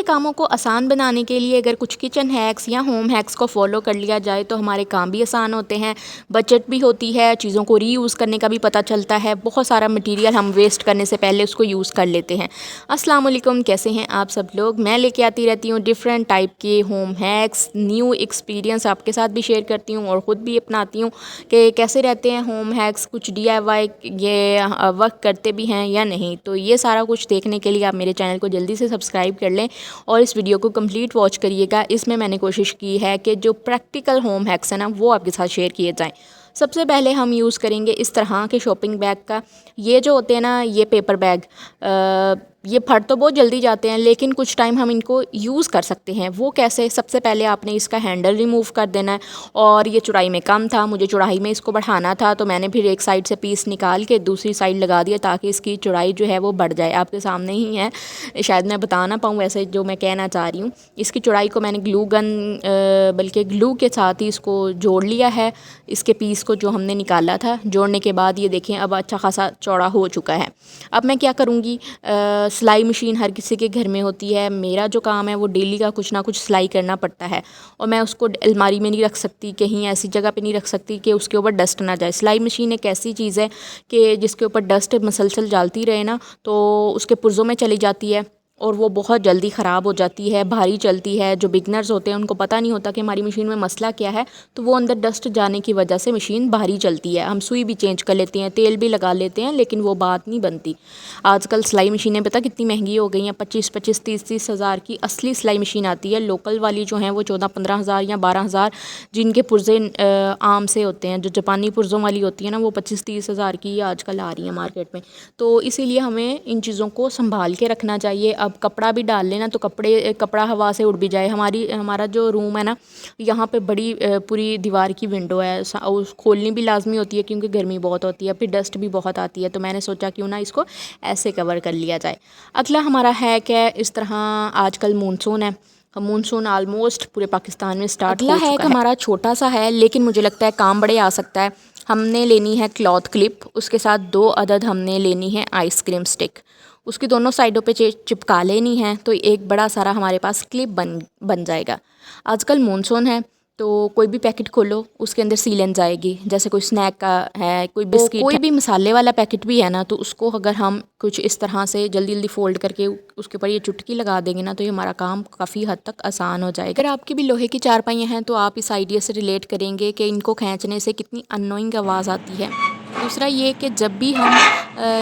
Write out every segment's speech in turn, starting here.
कामों को आसान बनाने के लिए अगर कुछ किचन हैक्स या होम हैक्स को फॉलो कर लिया जाए तो हमारे काम भी आसान होते हैं, बचत भी होती है, चीज़ों को रीयूज़ करने का भी पता चलता है, बहुत सारा मटेरियल हम वेस्ट करने से पहले उसको यूज़ कर लेते हैं। अस्सलाम वालेकुम, कैसे हैं आप सब लोग। मैं लेके आती रहती हूँ डिफरेंट टाइप के होम हैक्स, न्यू एक्सपीरियंस आपके साथ भी शेयर करती हूँ और ख़ुद भी अपनाती हूँ कि कैसे रहते हैं होम हैक्स, कुछ DIY ये वर्क करते भी हैं या नहीं। तो ये सारा कुछ देखने के लिए आप मेरे चैनल को जल्दी से सब्सक्राइब कर लें और इस वीडियो को कंप्लीट वॉच करिएगा। इसमें मैंने कोशिश की है कि जो प्रैक्टिकल होम हैक्स है ना वो आपके साथ शेयर किए जाएं। सबसे पहले हम यूज़ करेंगे इस तरह के शॉपिंग बैग का। ये जो होते हैं ना, ये पेपर बैग, ये फट तो बहुत जल्दी जाते हैं लेकिन कुछ टाइम हम इनको यूज़ कर सकते हैं। वो कैसे? सबसे पहले आपने इसका हैंडल रिमूव कर देना है और ये चौड़ाई में कम था, मुझे चौड़ाई में इसको बढ़ाना था, तो मैंने फिर एक साइड से पीस निकाल के दूसरी साइड लगा दिया ताकि इसकी चौड़ाई जो है वो बढ़ जाए। आपके सामने ही है, शायद मैं बता ना पाऊँ वैसे जो मैं कहना चाह रही हूँ। इसकी चौड़ाई को मैंने ग्लू गन बल्कि ग्लू के साथ ही इसको जोड़ लिया है। इसके पीस को जो हमने निकाला था, जोड़ने के बाद ये देखें अब अच्छा खासा चौड़ा हो चुका है। अब मैं क्या करूँगी, सिलाई मशीन हर किसी के घर में होती है। मेरा जो काम है वो डेली का कुछ ना कुछ सिलाई करना पड़ता है और मैं उसको अलमारी में नहीं रख सकती, कहीं ऐसी जगह पे नहीं रख सकती कि उसके ऊपर डस्ट ना जाए। सिलाई मशीन एक ऐसी चीज़ है कि जिसके ऊपर डस्ट मसलसल डालती रहे ना तो उसके पुर्ज़ों में चली जाती है और वो बहुत जल्दी ख़राब हो जाती है, भारी चलती है। जो बिगनर्स होते हैं उनको पता नहीं होता कि हमारी मशीन में मसला क्या है, तो वो अंदर डस्ट जाने की वजह से मशीन भारी चलती है। हम सुई भी चेंज कर लेते हैं, तेल भी लगा लेते हैं, लेकिन वो बात नहीं बनती। आजकल सिलाई मशीनें पता कितनी महंगी हो गई हैं, 25-25, 30-30 हज़ार की असली सिलाई मशीन आती है। लोकल वाली जो हैं वो 14-15 हज़ार या 12 हज़ार, जिनके पुर्ज़े आम से होते हैं, जो जापानी पुर्ज़ों वाली होती है ना, वो 25-30 हज़ार की आजकल आ रही है मार्केट में। तो इसीलिए हमें इन चीज़ों को संभाल के रखना चाहिए। अब कपड़ा भी डाल लेना तो कपड़ा हवा से उड़ भी जाए। हमारा जो रूम है ना, यहाँ पे बड़ी पूरी दीवार की विंडो है, खोलनी भी लाजमी होती है क्योंकि गर्मी बहुत होती है, फिर डस्ट भी बहुत आती है। तो मैंने सोचा क्यों ना इसको ऐसे कवर कर लिया जाए। अगला हमारा हैक है, इस तरह आजकल मानसून है, मानसून आलमोस्ट पूरे पाकिस्तान में स्टार्ट हो चुका है। अगला हैक हमारा छोटा सा है लेकिन मुझे लगता है काम बड़े आ सकता है। हमने लेनी है क्लॉथ क्लिप, उसके साथ 2 अदद हमने लेनी है आइसक्रीम स्टिक, उसकी दोनों साइडों पे चिपका लेनी है तो एक बड़ा सारा हमारे पास क्लिप बन जाएगा। आजकल मानसून है तो कोई भी पैकेट खोलो उसके अंदर सीलन आएगी, जैसे कोई स्नैक का है, कोई बिस्किट, कोई भी मसाले वाला पैकेट भी है ना, तो उसको अगर हम कुछ इस तरह से जल्दी जल्दी फोल्ड करके उसके ऊपर ये चुटकी लगा देंगे ना तो ये हमारा काम काफ़ी हद तक आसान हो जाएगा। अगर आपकी भी लोहे की चारपाइयाँ हैं तो आप इस आइडिया से रिलेट करेंगे कि इनको खींचने से कितनी अननोइंग आवाज़ आती है। दूसरा ये कि जब भी हम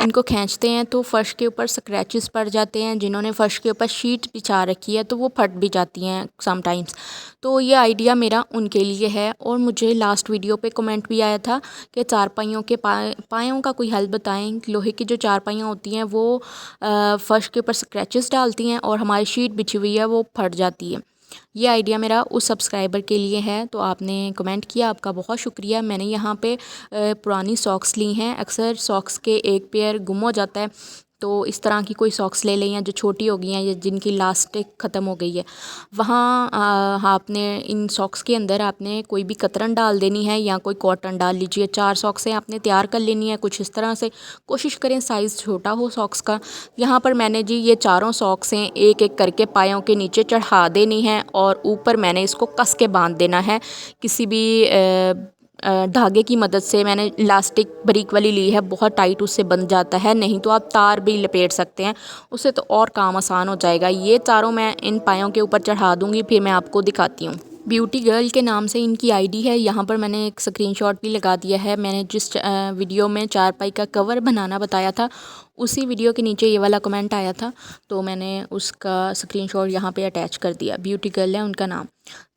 इनको खींचते हैं तो फ़र्श के ऊपर स्क्रैचेस पड़ जाते हैं। जिन्होंने फ़र्श के ऊपर शीट बिछा रखी है तो वो फट भी जाती हैं समटाइम्स। तो ये आइडिया मेरा उनके लिए है। और मुझे लास्ट वीडियो पे कमेंट भी आया था कि चारपाइयों के पायों का कोई हल बताएं। लोहे की जो चारपाइयाँ होती हैं वो फ़र्श के ऊपर स्क्रैचेस डालती हैं और हमारी शीट बिछी हुई है वो फट जाती है। ये आइडिया मेरा उस सब्सक्राइबर के लिए है, तो आपने कमेंट किया, आपका बहुत शुक्रिया। मैंने यहाँ पे पुरानी सॉक्स ली हैं। अक्सर सॉक्स के एक पेयर गुम हो जाता है तो इस तरह की कोई सॉक्स ले लें या जो छोटी हो गई हैं या जिनकी लास्टिक ख़त्म हो गई है, वहाँ आपने इन सॉक्स के अंदर आपने कोई भी कतरन डाल देनी है या कोई कॉटन डाल लीजिए। 4 सॉक्सें आपने तैयार कर लेनी है कुछ इस तरह से। कोशिश करें साइज़ छोटा हो सॉक्स का। यहाँ पर मैंने जी ये चारों सॉक्सें एक एक करके पायों के नीचे चढ़ा देनी है और ऊपर मैंने इसको कस के बांध देना है। किसी भी धागे की मदद से, मैंने इलास्टिक बारीक वाली ली है, बहुत टाइट उससे बंध जाता है, नहीं तो आप तार भी लपेट सकते हैं, उससे तो और काम आसान हो जाएगा। ये चारों मैं इन पायों के ऊपर चढ़ा दूँगी, फिर मैं आपको दिखाती हूँ। ब्यूटी गर्ल के नाम से इनकी आईडी है। यहाँ पर मैंने एक स्क्रीनशॉट भी लगा दिया है। मैंने जिस वीडियो में चारपाई का कवर बनाना बताया था उसी वीडियो के नीचे ये वाला कमेंट आया था तो मैंने उसका स्क्रीनशॉट यहाँ पे अटैच कर दिया। ब्यूटी गर्ल है उनका नाम।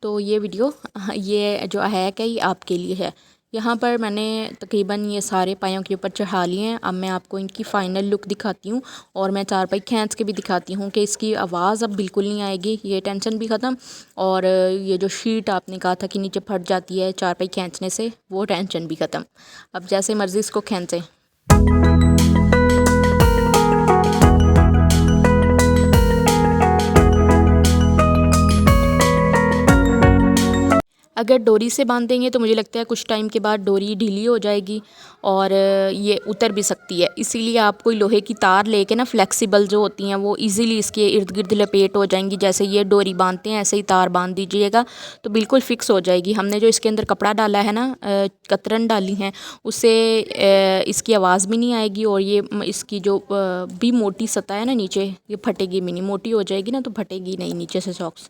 तो ये वीडियो, ये जो हैक है ये आपके लिए है। यहाँ पर मैंने तकरीबन ये सारे पायों के ऊपर चढ़ा लिए हैं। अब मैं आपको इनकी फ़ाइनल लुक दिखाती हूँ और मैं चारपाई खींच के भी दिखाती हूँ कि इसकी आवाज़ अब बिल्कुल नहीं आएगी। ये टेंशन भी ख़त्म और ये जो शीट आपने कहा था कि नीचे फट जाती है चारपाई खींचने से, वो टेंशन भी ख़त्म। अब जैसे मर्ज़ी इसको खींचें। अगर डोरी से बांधेंगे तो मुझे लगता है कुछ टाइम के बाद डोरी ढीली हो जाएगी और ये उतर भी सकती है। इसीलिए आप कोई लोहे की तार लेके ना फ्लेक्सिबल जो होती हैं वो इजीली इसके इर्द गिर्द लपेट हो जाएंगी। जैसे ये डोरी बांधते हैं ऐसे ही तार बांध दीजिएगा तो बिल्कुल फिक्स हो जाएगी। हमने जो इसके अंदर कपड़ा डाला है ना, कतरन डाली हैं, उससे इसकी आवाज़ भी नहीं आएगी और ये इसकी जो भी मोटी सतह है ना नीचे, ये फटेगी भी नहीं। मोटी हो जाएगी ना तो फटेगी नहीं नीचे से सॉक्स।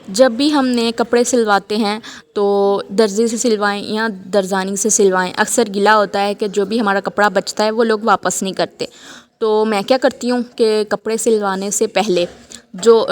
जब भी हम नए कपड़े सिलवाते हैं तो दर्जी से सिलवाएं या दरजानी से सिलवाएं, अक्सर गिला होता है कि जो भी हमारा कपड़ा बचता है वो लोग वापस नहीं करते। तो मैं क्या करती हूँ कि कपड़े सिलवाने से पहले जो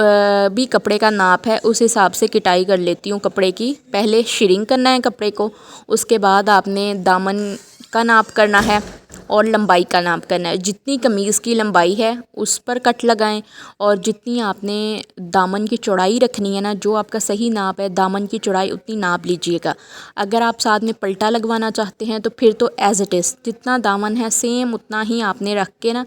भी कपड़े का नाप है उस हिसाब से कटाई कर लेती हूँ कपड़े की। पहले शिरिंग करना है कपड़े को, उसके बाद आपने दामन का नाप करना है और लंबाई का नाप करना है। जितनी कमीज़ की लंबाई है उस पर कट लगाएं और जितनी आपने दामन की चौड़ाई रखनी है ना, जो आपका सही नाप है दामन की चौड़ाई उतनी नाप लीजिएगा। अगर आप साथ में पल्टा लगवाना चाहते हैं तो फिर तो एज़ इट इज़ जितना दामन है सेम उतना ही आपने रख के ना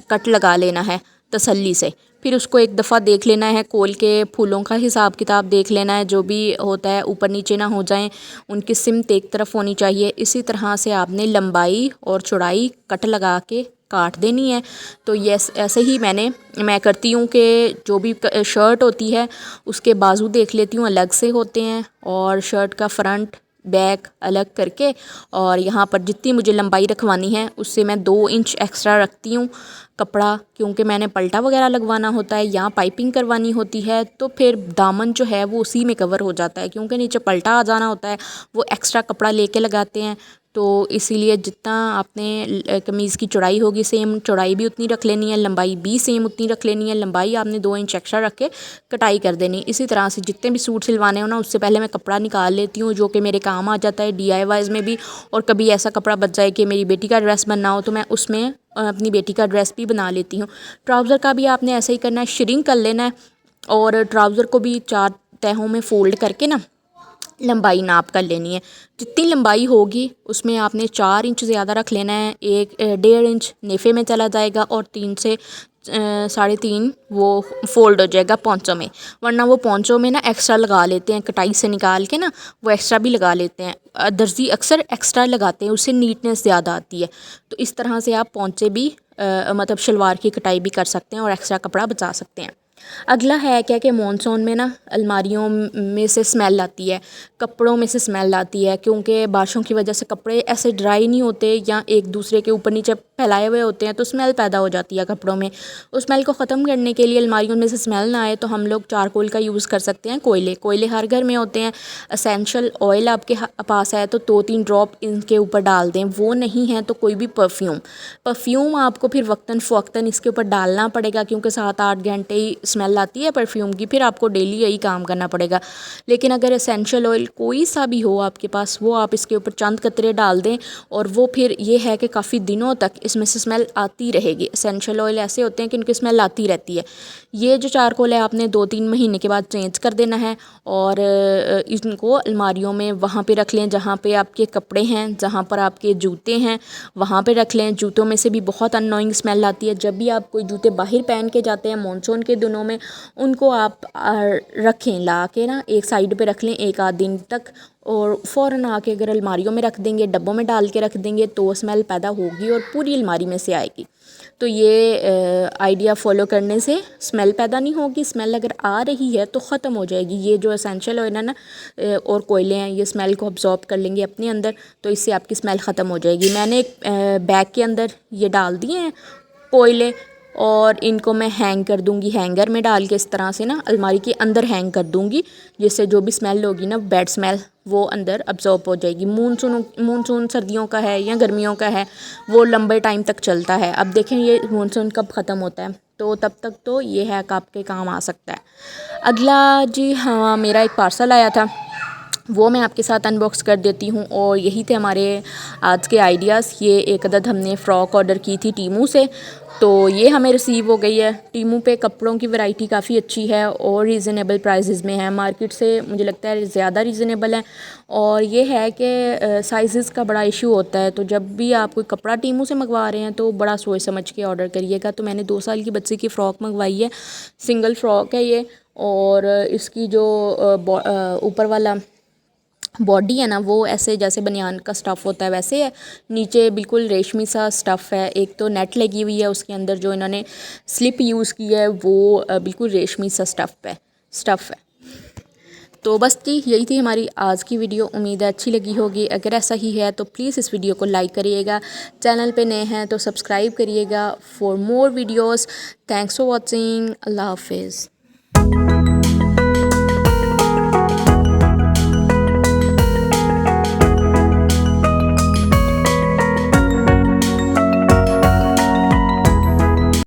कट लगा लेना है तसल्ली से। फिर उसको एक दफ़ा देख लेना है, खोल के फूलों का हिसाब किताब देख लेना है, जो भी होता है ऊपर नीचे ना हो जाएं, उनकी सिमत एक तरफ होनी चाहिए। इसी तरह से आपने लंबाई और चौड़ाई कट लगा के काट देनी है। तो ये ऐसे ही मैं करती हूँ कि जो भी शर्ट होती है उसके बाजू देख लेती हूँ अलग से होते हैं और शर्ट का फ्रंट बैक अलग करके, और यहाँ पर जितनी मुझे लंबाई रखवानी है उससे मैं 2 इंच एक्स्ट्रा रखती हूँ कपड़ा, क्योंकि मैंने पल्टा वगैरह लगवाना होता है या पाइपिंग करवानी होती है तो फिर दामन जो है वो उसी में कवर हो जाता है, क्योंकि नीचे पल्टा आ जाना होता है वो एक्स्ट्रा कपड़ा लेके लगाते हैं। तो इसीलिए जितना आपने कमीज़ की चौड़ाई होगी सेम चौड़ाई भी उतनी रख लेनी है, लंबाई भी सेम उतनी रख लेनी है। लंबाई आपने 2 इंच एक्स्ट्रा रख के कटाई कर देनी। इसी तरह से जितने भी सूट सिलवाने हो ना उससे पहले मैं कपड़ा निकाल लेती हूँ, जो कि मेरे काम आ जाता है DIYs में भी। और कभी ऐसा कपड़ा बच जाए कि मेरी बेटी का ड्रेस बनना हो तो मैं उसमें अपनी बेटी का ड्रेस भी बना लेती हूँ। ट्राउज़र का भी आपने ऐसा ही करना है, श्रिंक कर लेना है और ट्राउज़र को भी 4 तहों में फ़ोल्ड करके ना लंबाई नाप कर लेनी है। जितनी लंबाई होगी उसमें आपने 4 इंच ज़्यादा रख लेना है, 1.5 इंच नेफ़े में चला जाएगा और 3 से 3.5 वो फ़ोल्ड हो जाएगा पोंचों में। वरना वो पोंचों में ना एक्स्ट्रा लगा लेते हैं, कटाई से निकाल के ना वो एक्स्ट्रा भी लगा लेते हैं। दर्जी अक्सर एक्स्ट्रा लगाते हैं, उससे नीटनेस ज़्यादा आती है। तो इस तरह से आप पोंचे भी मतलब शलवार की कटाई भी कर सकते हैं और एक्स्ट्रा कपड़ा बचा सकते हैं। अगला है क्या कि मॉनसून में ना अलमारियों में से स्मेल आती है, कपड़ों में से स्मेल आती है, क्योंकि बारिशों की वजह से कपड़े ऐसे ड्राई नहीं होते या एक दूसरे के ऊपर नीचे फैलाए हुए होते हैं तो स्मेल पैदा हो जाती है कपड़ों में। उस स्मेल को ख़त्म करने के लिए अलमारियों में से स्मेल ना आए तो हम लोग चारकोल का यूज़ कर सकते हैं। कोयले हर घर में होते हैं। एसेंशियल ऑयल आपके पास है तो 2-3 ड्रॉप इनके ऊपर डाल दें, वो नहीं है तो कोई भी परफ्यूम आपको फिर वक्तन फ़वक्तन इसके ऊपर डालना पड़ेगा, क्योंकि 7-8 घंटे ही स्मेल आती है परफ्यूम की, फिर आपको डेली यही काम करना पड़ेगा। लेकिन अगर एसेंशियल ऑयल कोई सा भी हो आपके पास वो आप इसके ऊपर चंद कतरे डाल दें और वो फिर ये है कि काफ़ी दिनों तक इसमें से स्मेल आती रहेगी। एसेंशियल ऑयल ऐसे होते हैं कि उनकी स्मेल आती रहती है। ये जो चारकोल है आपने 2-3 महीने के बाद चेंज कर देना है और इनको अलमारियों में वहाँ पे रख लें जहाँ पे आपके कपड़े हैं, जहाँ पर आपके जूते हैं वहाँ पे रख लें। जूतों में से भी बहुत अननोइंग स्मेल आती है। जब भी आप कोई जूते बाहर पहन के जाते हैं मॉनसून के दिनों में, उनको आप रखें ला के ना एक साइड पे रख लें 1-8 दिन तक और फ़ौरन आके अगर अलमारियों में रख देंगे, डब्बों में डाल के रख देंगे तो स्मेल पैदा होगी और पूरी अलमारी में से आएगी। तो ये आइडिया फॉलो करने से स्मेल पैदा नहीं होगी। स्मेल अगर आ रही है तो ख़त्म हो जाएगी। ये जो एसेंशियल ऑयल है ना और कोयले हैं ये स्मेल को अब्जॉर्ब कर लेंगे अपने अंदर, तो इससे आपकी स्मेल ख़त्म हो जाएगी। मैंने एक बैग के अंदर ये डाल दिए हैं कोयले और इनको मैं हैंग कर दूँगी, हैंगर में डाल के इस तरह से ना अलमारी के अंदर हैंग कर दूँगी, जिससे जो भी स्मेल होगी ना बैड स्मेल वो अंदर अब्जॉर्ब हो जाएगी। मानसून सर्दियों का है या गर्मियों का है वो लंबे टाइम तक चलता है। अब देखें ये मानसून कब ख़त्म होता है तो तब तक तो ये हैक आपके काम आ सकता है। अगला जी हाँ, मेरा एक पार्सल आया था वो मैं आपके साथ अनबॉक्स कर देती हूँ। और यही थे हमारे आज के आइडियाज़। ये एक अदद हमने फ़्रॉक ऑर्डर की थी टीमू से, तो ये हमें रिसीव हो गई है। टीमू पे कपड़ों की वैरायटी काफ़ी अच्छी है और रीज़नेबल प्राइसेस में है, मार्केट से मुझे लगता है ज़्यादा रीज़नेबल है। और ये है कि साइज़ का बड़ा इशू होता है, तो जब भी आप कोई कपड़ा टीमू से मंगवा रहे हैं तो बड़ा सोच समझ के ऑर्डर करिएगा। तो मैंने 2 साल की बच्चे की फ़्रॉक मंगवाई है, सिंगल फ़्रॉक है ये। और इसकी जो ऊपर वाला बॉडी है ना, वो ऐसे जैसे बनियान का स्टफ़ होता है वैसे है, नीचे बिल्कुल रेशमी सा स्टफ़ है। एक तो नेट लगी हुई है उसके अंदर, जो इन्होंने स्लिप यूज़ की है वो बिल्कुल रेशमी सा स्टफ़ है। तो बस जी यही थी हमारी आज की वीडियो। उम्मीद है अच्छी लगी होगी। अगर ऐसा ही है तो प्लीज़ इस वीडियो को लाइक करिएगा, चैनल पे नए हैं तो सब्सक्राइब करिएगा for more videos. Thanks for watching. अल्लाह हाफिज़।